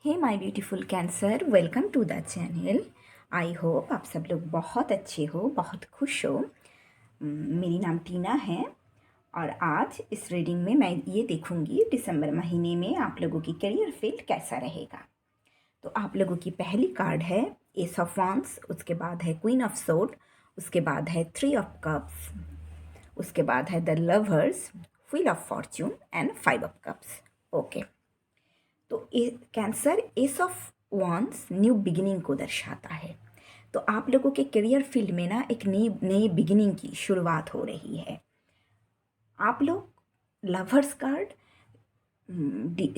Hey my beautiful cancer, welcome to the channel. I hope आप सब लोग बहुत अच्छे हो, बहुत खुश हो। मेरी नाम टीना है और आज इस रीडिंग में मैं ये देखूंगी दिसंबर महीने में आप लोगों की करियर फील्ड कैसा रहेगा। तो आप लोगों की पहली कार्ड है एस ऑफ वांड्स, उसके बाद है क्वीन ऑफ सोर्ड, उसके बाद है थ्री ऑफ कप्स, उसके बाद है the lovers, wheel of fortune and five of cups. Okay, तो cancer ace of wands new beginning को दर्शाता है। तो आप लोगों के करियर फील्ड में ना एक नई नई बिगिनिंग की शुरुआत हो रही है। आप लोग लवर्स कार्ड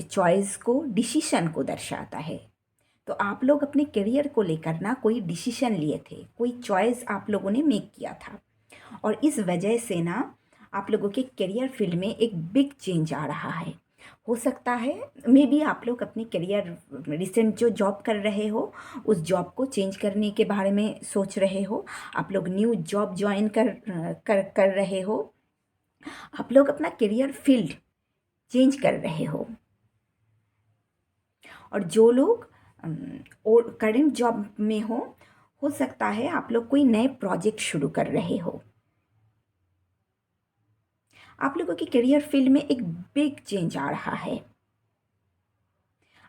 चॉइस को, डिसीशन को दर्शाता है। तो आप लोग अपने करियर को लेकर ना कोई डिसीशन लिए थे, कोई चॉइस आप लोगों ने मेक किया था और इस वजह से ना आप लोगों के करियर फील्ड में एक बिग चेंज आ रहा है। हो सकता है मे बी आप लोग अपने करियर रिसेंट जो जॉब कर रहे हो उस जॉब को चेंज करने के बारे में सोच रहे हो। आप लोग न्यू जॉब ज्वाइन कर रहे हो। आप लोग अपना करियर फील्ड चेंज कर रहे हो। और जो लोग और करंट जॉब में हो सकता है आप लोग कोई नए प्रोजेक्ट शुरू कर रहे हो। आप लोगों की करियर फील्ड में एक बिग चेंज आ रहा है।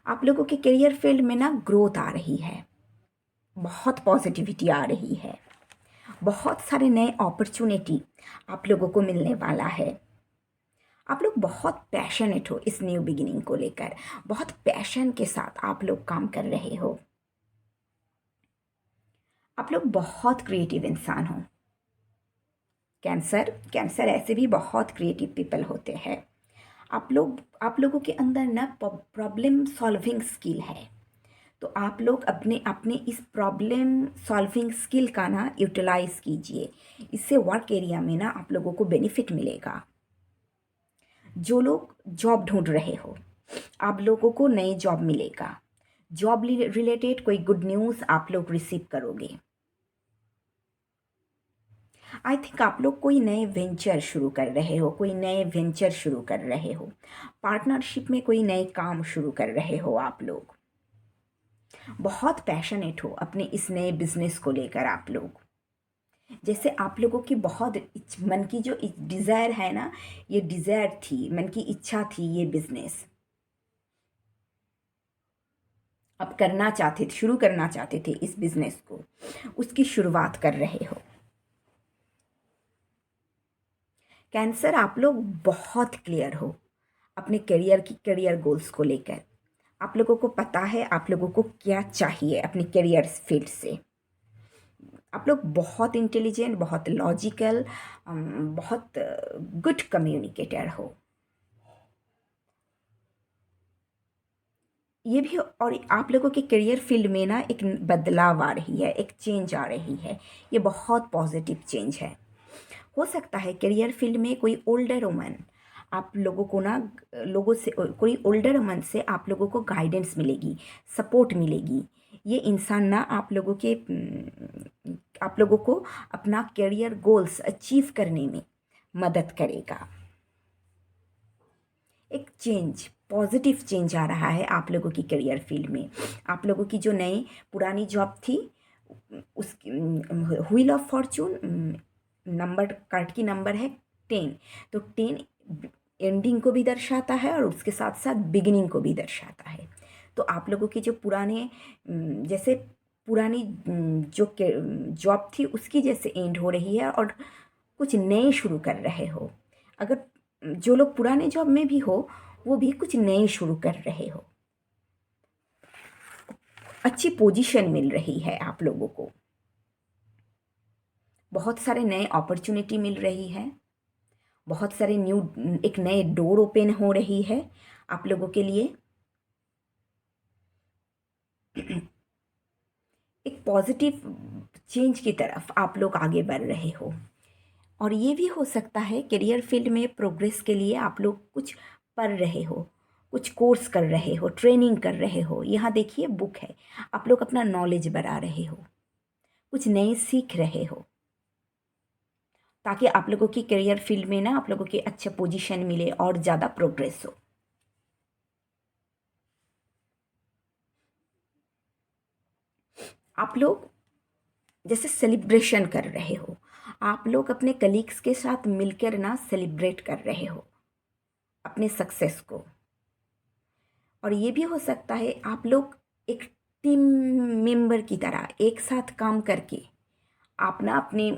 आप लोगों के करियर फील्ड में ना ग्रोथ आ रही है, बहुत पॉजिटिविटी आ रही है, बहुत सारे नए अपॉर्चुनिटी आप लोगों को मिलने वाला है। आप लोग बहुत पैशनेट हो इस न्यू बिगिनिंग को लेकर, बहुत पैशन के साथ आप लोग काम कर रहे हो। आप लोग बहुत क्रिएटिव इंसान हो। कैंसर कैंसर ऐसे भी बहुत क्रिएटिव पीपल होते हैं। आप लोगों के अंदर ना प्रॉब्लम सॉल्विंग स्किल है। तो आप लोग अपने अपने इस प्रॉब्लम सॉल्विंग स्किल का ना यूटिलाइज कीजिए। इससे वर्क एरिया में ना आप लोगों को बेनिफिट मिलेगा। जो लोग जॉब ढूंढ रहे हो, आप लोगों को नई जॉब मिलेगा। जॉब रिलेटेड कोई गुड न्यूज़ आप लोग रिसीव करोगे। आई थिंक आप लोग कोई नए वेंचर शुरू कर रहे हो, कोई नए वेंचर शुरू कर रहे हो। पार्टनरशिप में कोई नए काम शुरू कर रहे हो। आप लोग बहुत पैशनेट हो अपने इस नए बिजनेस को लेकर। आप लोग जैसे आप लोगों की बहुत मन की जो डिज़ायर है ना, ये डिज़ायर थी, मन की इच्छा थी, ये बिजनेस आप करना चाहते थे, शुरू करना चाहते थे इस बिजनेस को, उसकी शुरुआत कर रहे हो। कैंसर आप लोग बहुत क्लियर हो अपने करियर गोल्स को लेकर। आप लोगों को पता है आप लोगों को क्या चाहिए अपने करियर फील्ड से। आप लोग बहुत इंटेलिजेंट, बहुत लॉजिकल, बहुत गुड कम्युनिकेटर हो। ये भी, और आप लोगों के करियर फील्ड में ना एक बदलाव आ रही है, एक चेंज आ रही है। ये बहुत पॉजिटिव चेंज है। हो सकता है करियर फील्ड में कोई ओल्डर वुमन आप लोगों को ना, लोगों से कोई ओल्डर वुमन से आप लोगों को गाइडेंस मिलेगी, सपोर्ट मिलेगी। ये इंसान ना आप लोगों को अपना करियर गोल्स अचीव करने में मदद करेगा। एक चेंज, पॉजिटिव चेंज आ रहा है आप लोगों की करियर फील्ड में। आप लोगों की जो नई पुरानी जॉब थी उसकी wheel of Fortune, number card की नंबर है 10। तो 10 एंडिंग को भी दर्शाता है और उसके साथ साथ बिगिनिंग को भी दर्शाता है। तो आप लोगों के जो पुराने जैसे पुरानी जो जॉब थी उसकी जैसे एंड हो रही है और कुछ नए शुरू कर रहे हो। अगर जो लोग पुराने जॉब में भी हो वो भी कुछ नए शुरू कर रहे हो। अच्छी पोजीशन मिल रही है आप लोगों को, बहुत सारे नए अपॉर्चुनिटी मिल रही है, बहुत सारे एक नए डोर ओपन हो रही है आप लोगों के लिए। एक पॉजिटिव चेंज की तरफ आप लोग आगे बढ़ रहे हो। और ये भी हो सकता है करियर फील्ड में प्रोग्रेस के लिए आप लोग कुछ पढ़ रहे हो, कुछ कोर्स कर रहे हो, ट्रेनिंग कर रहे हो। यहाँ देखिए बुक है, आप लोग अपना नॉलेज बढ़ा रहे हो, कुछ नए सीख रहे हो ताकि आप लोगों की करियर फील्ड में ना आप लोगों के अच्छा पोजीशन मिले और ज़्यादा प्रोग्रेस हो। आप लोग जैसे सेलिब्रेशन कर रहे हो, आप लोग अपने कलीग्स के साथ मिलकर ना सेलिब्रेट कर रहे हो अपने सक्सेस को। और ये भी हो सकता है आप लोग एक टीम मेंबर की तरह एक साथ काम करके आप ना अपने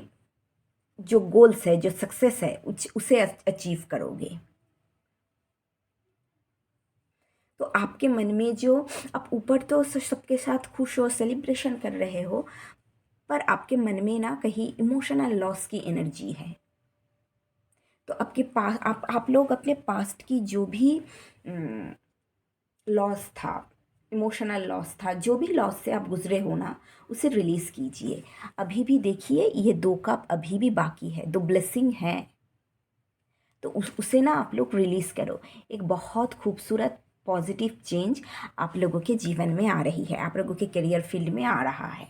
जो गोल्स है, जो सक्सेस है, उसे अचीव करोगे। तो आपके मन में जो आप ऊपर तो सबके साथ खुश हो, सेलिब्रेशन कर रहे हो, पर आपके मन में ना कहीं इमोशनल लॉस की एनर्जी है। तो आपके पास आप लोग अपने पास्ट की जो भी लॉस था, इमोशनल लॉस था, जो भी लॉस से आप गुजरे हो ना, उसे रिलीज़ कीजिए। अभी भी देखिए ये 2 कप अभी भी बाकी है, 2 ब्लेसिंग है, तो उसे ना आप लोग रिलीज़ करो। एक बहुत खूबसूरत पॉजिटिव चेंज आप लोगों के जीवन में आ रही है, आप लोगों के करियर फील्ड में आ रहा है।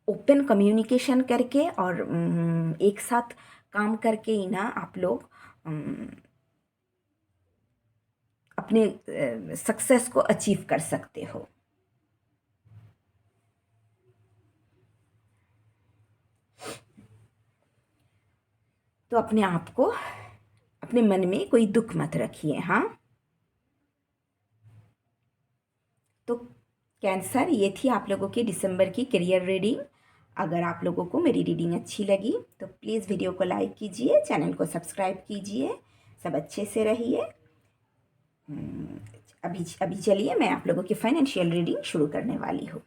ओपन कम्युनिकेशन करके और एक साथ काम करके ही ना आप लोग अपने सक्सेस को अचीव कर सकते हो। तो अपने आप को, अपने मन में कोई दुख मत रखिए। हाँ, तो कैंसर, ये थी आप लोगों की दिसंबर की करियर रीडिंग। अगर आप लोगों को मेरी रीडिंग अच्छी लगी तो प्लीज़ वीडियो को लाइक कीजिए, चैनल को सब्सक्राइब कीजिए। सब अच्छे से रहिए। अभी अभी चलिए मैं आप लोगों की फाइनेंशियल रीडिंग शुरू करने वाली हूँ।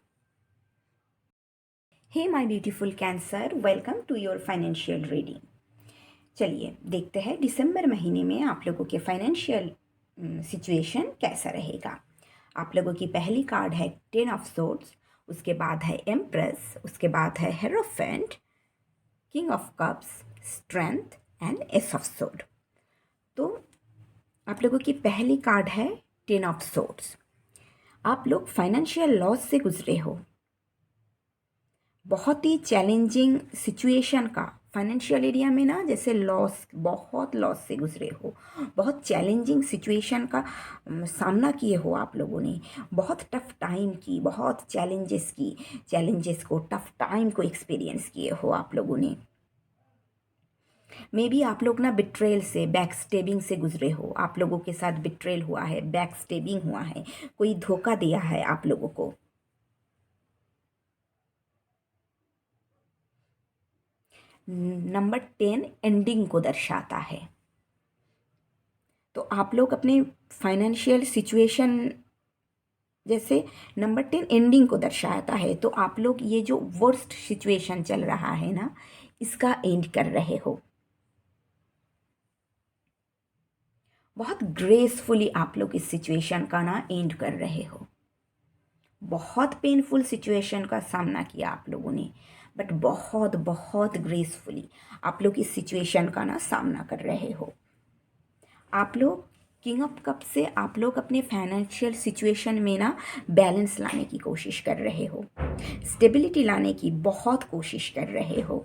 Hey my beautiful cancer, welcome to your financial reading. चलिए देखते हैं दिसंबर महीने में आप लोगों के फाइनेंशियल सिचुएशन कैसा रहेगा। आप लोगों की पहली कार्ड है 10 ऑफ सोर्ड्स, उसके बाद है एम्प्रेस, उसके बाद है hierophant, king of cups, strength and S of sword. तो आप लोगों की पहली कार्ड है 10 ऑफ सोर्ड्स। आप लोग फाइनेंशियल लॉस से गुजरे हो, बहुत ही चैलेंजिंग सिचुएशन का फाइनेंशियल एरिया में ना, जैसे लॉस, बहुत लॉस से गुजरे हो, बहुत चैलेंजिंग सिचुएशन का सामना किए हो आप लोगों ने, बहुत टफ टाइम की, बहुत चैलेंजेस को, टफ टाइम को एक्सपीरियंस किए हो आप लोगों ने। मे बी आप लोग ना बिट्रेल से, बैक स्टेबिंग से गुजरे हो, आप लोगों के साथ बिट्रेल हुआ है, बैक स्टेबिंग हुआ है, कोई धोखा दिया है आप लोगों को। नंबर 10 एंडिंग को दर्शाता है। तो आप लोग अपने फाइनेंशियल सिचुएशन, जैसे नंबर 10 एंडिंग को दर्शाता है, तो आप लोग ये जो वर्स्ट सिचुएशन चल रहा है ना, इसका एंड कर रहे हो। बहुत ग्रेसफुली आप लोग इस सिचुएशन का ना एंड कर रहे हो। बहुत पेनफुल सिचुएशन का सामना किया आप लोगों ने, बट बहुत बहुत ग्रेसफुली आप लोग इस सिचुएशन का ना सामना कर रहे हो। आप लोग किंग ऑफ कप से आप लोग अपने फाइनेंशियल सिचुएशन में ना बैलेंस लाने की कोशिश कर रहे हो, स्टेबिलिटी लाने की बहुत कोशिश कर रहे हो।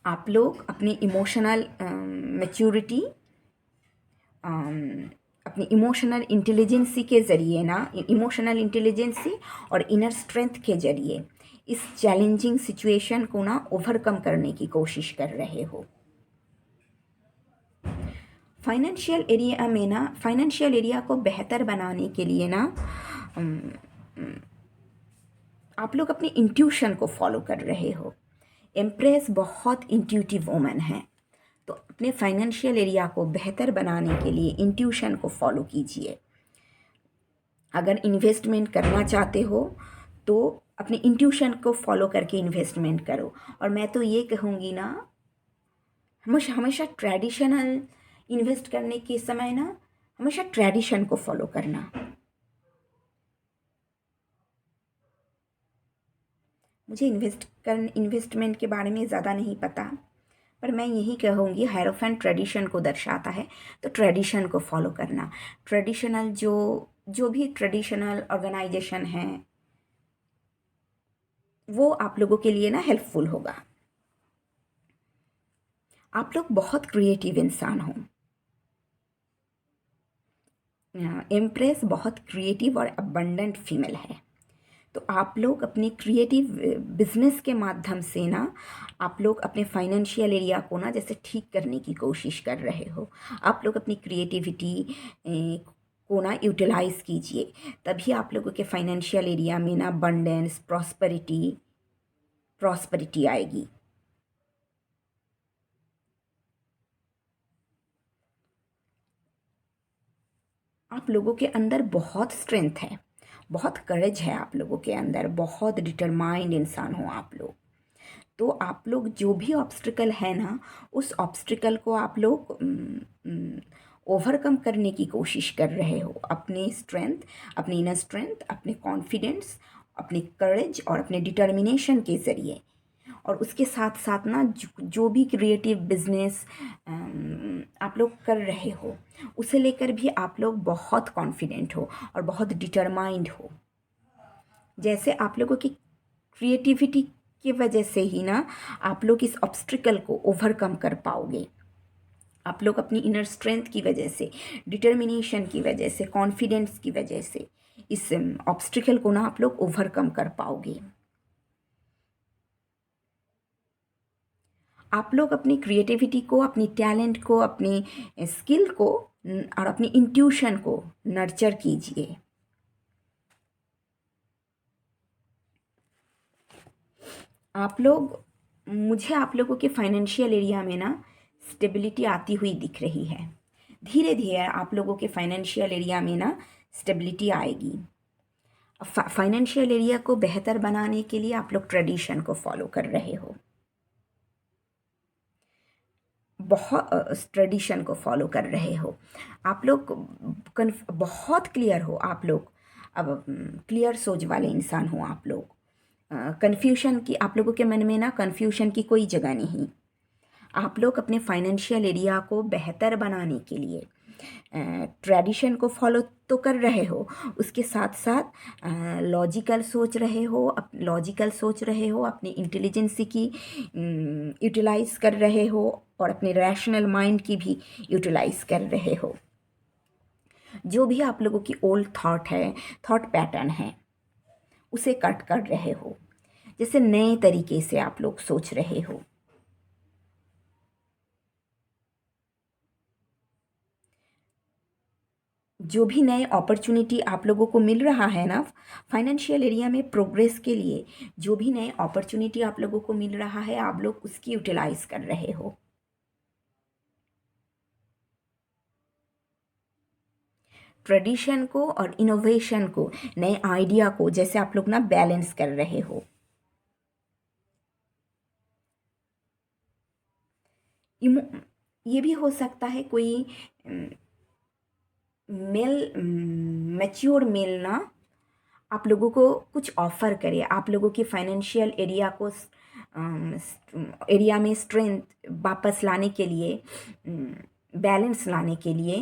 आप लोग अपनी इमोशनल मैच्योरिटी, अपनी इमोशनल इंटेलिजेंसी के ज़रिए ना, इमोशनल इंटेलिजेंसी और इनर स्ट्रेंथ के ज़रिए इस चैलेंजिंग सिचुएशन को ना ओवरकम करने की कोशिश कर रहे हो। फाइनेंशियल एरिया में ना, फाइनेंशियल एरिया को बेहतर बनाने के लिए ना आप लोग अपनी इंट्यूशन को फॉलो कर रहे हो। एम्प्रेस बहुत इंट्यूटिव वुमन है, तो अपने फाइनेंशियल एरिया को बेहतर बनाने के लिए इंट्यूशन को फॉलो कीजिए। अगर इन्वेस्टमेंट करना चाहते हो तो अपने इंट्यूशन को फॉलो करके इन्वेस्टमेंट करो। और मैं तो ये कहूँगी ना, हमेशा हमेशा ट्रेडिशनल इन्वेस्ट करने के समय ना हमेशा ट्रेडिशन को फॉलो करना। मुझे इन्वेस्टमेंट के बारे में ज़्यादा नहीं पता, पर मैं यही कहूँगी, हायरोफेंट ट्रेडिशन को दर्शाता है, तो ट्रेडिशन को फॉलो करना। ट्रेडिशनल जो भी ट्रेडिशनल ऑर्गेनाइजेशन है वो आप लोगों के लिए ना हेल्पफुल होगा। आप लोग बहुत क्रिएटिव इंसान हो, एम्प्रेस बहुत क्रिएटिव और अबंडेंट फीमेल है। तो आप लोग अपने क्रिएटिव बिजनेस के माध्यम से ना आप लोग अपने फाइनेंशियल एरिया को ना जैसे ठीक करने की कोशिश कर रहे हो। आप लोग अपनी क्रिएटिविटी को ना यूटिलाइज कीजिए, तभी आप लोगों के फाइनेंशियल एरिया में ना अबंडेंस प्रॉस्पेरिटी आएगी। आप लोगों के अंदर बहुत स्ट्रेंथ है, बहुत करेज है आप लोगों के अंदर, बहुत डिटरमाइंड इंसान हो आप लोग। तो आप लोग जो भी ऑब्स्टिकल है ना, उस ऑब्स्टिकल को आप लोग ओवरकम करने की कोशिश कर रहे हो अपनी स्ट्रेंथ, अपनी इनर स्ट्रेंथ, अपने कॉन्फिडेंस, अपने करेज और अपने डिटर्मिनेशन के ज़रिए। और उसके साथ साथ ना जो भी क्रिएटिव बिजनेस आप लोग कर रहे हो, उसे लेकर भी आप लोग बहुत कॉन्फिडेंट हो और बहुत डिटरमाइंड हो। जैसे आप लोगों की क्रिएटिविटी की वजह से ही ना आप लोग इस ऑब्स्टिकल को ओवरकम कर पाओगे। आप लोग अपनी इनर स्ट्रेंथ की वजह से, डिटर्मिनेशन की वजह से, कॉन्फिडेंस की वजह से इस ऑब्स्टिकल को ना आप लोग ओवरकम कर पाओगे। आप लोग अपनी क्रिएटिविटी को, अपनी टैलेंट को, अपनी स्किल को और अपनी इंट्यूशन को नर्चर कीजिए। आप लोग, मुझे आप लोगों के फाइनेंशियल एरिया में ना स्टेबिलिटी आती हुई दिख रही है। धीरे धीरे आप लोगों के फाइनेंशियल एरिया में ना स्टेबिलिटी आएगी। फाइनेंशियल एरिया को बेहतर बनाने के लिए आप लोग ट्रेडिशन को फॉलो कर रहे हो, बहुत ट्रेडिशन को फॉलो कर रहे हो आप लोग। बहुत क्लियर हो आप लोग, अब क्लियर सोच वाले इंसान हो आप लोग। कन्फ्यूशन की आप लोगों के मन में ना कन्फ्यूशन की कोई जगह नहीं। आप लोग अपने फाइनेंशियल एरिया को बेहतर बनाने के लिए ट्रेडिशन को फॉलो तो कर रहे हो, उसके साथ साथ लॉजिकल सोच रहे हो, अपनी इंटेलिजेंसी की यूटिलाइज कर रहे हो और अपने रैशनल माइंड की भी यूटिलाइज कर रहे हो। जो भी आप लोगों की ओल्ड थॉट है, थॉट पैटर्न है, उसे कट कर रहे हो। जैसे नए तरीके से आप लोग सोच रहे हो। जो भी नए अपॉर्चुनिटी आप लोगों को मिल रहा है ना फाइनेंशियल एरिया में प्रोग्रेस के लिए, जो भी नए अपॉर्चुनिटी आप लोगों को मिल रहा है, आप लोग उसकी यूटिलाइज कर रहे हो। ट्रेडिशन को और इनोवेशन को, नए आइडिया को जैसे आप लोग ना बैलेंस कर रहे हो। ये भी हो सकता है कोई मेल, मैच्योर मेल ना आप लोगों को कुछ ऑफ़र करे, आप लोगों की फाइनेंशियल एरिया को एरिया में स्ट्रेंथ वापस लाने के लिए, बैलेंस लाने के लिए,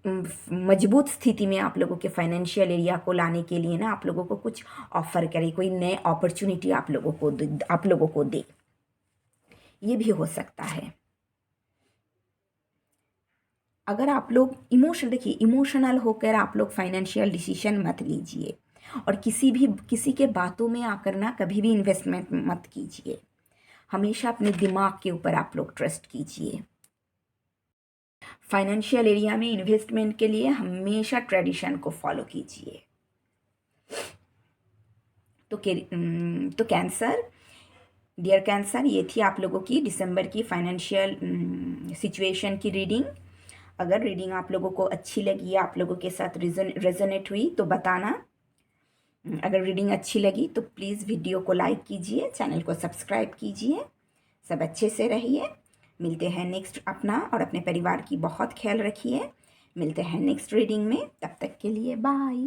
मजबूत स्थिति में आप लोगों के फाइनेंशियल एरिया को लाने के लिए ना आप लोगों को कुछ ऑफ़र करे, कोई नए अपॉर्चुनिटी आप लोगों को दे। ये भी हो सकता है। अगर आप लोग देखिए इमोशनल होकर आप लोग फाइनेंशियल डिसीजन मत लीजिए और किसी के बातों में आकर ना कभी भी इन्वेस्टमेंट मत कीजिए। हमेशा अपने दिमाग के ऊपर आप लोग ट्रस्ट कीजिए। फाइनेंशियल एरिया में इन्वेस्टमेंट के लिए हमेशा ट्रेडिशन को फॉलो कीजिए। तो कैंसर, डियर कैंसर, ये थी आप लोगों की दिसंबर की फाइनेंशियल सिचुएशन की रीडिंग। अगर रीडिंग आप लोगों को अच्छी लगी, आप लोगों के साथ रेजोनेट हुई तो बताना। अगर रीडिंग अच्छी लगी तो प्लीज़ वीडियो को लाइक कीजिए, चैनल को सब्सक्राइब कीजिए। सब अच्छे से रहिए। मिलते हैं नेक्स्ट, अपना और अपने परिवार की बहुत ख्याल रखिए। मिलते हैं नेक्स्ट रीडिंग में, तब तक के लिए बाय।